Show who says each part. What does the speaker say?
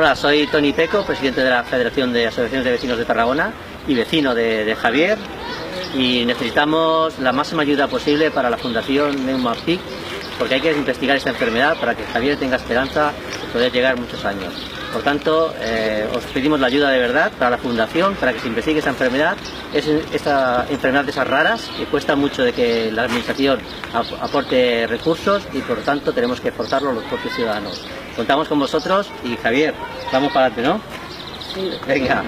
Speaker 1: Hola, soy Toni Peco, presidente de la Federación de Asociaciones de Vecinos de Tarragona y vecino de Javier, y necesitamos la máxima ayuda posible para la Fundación Neumapic, porque hay que investigar esta enfermedad para que Javier tenga esperanza de poder llegar muchos años. Por tanto, os pedimos la ayuda de verdad para la Fundación, para que se investigue esta enfermedad. Esta enfermedad de esas raras, que cuesta mucho de que la Administración aporte recursos, y por tanto tenemos que aportarlo los propios ciudadanos. Contamos con vosotros y Javier, vamos para adelante, ¿no?
Speaker 2: Sí.
Speaker 1: Venga.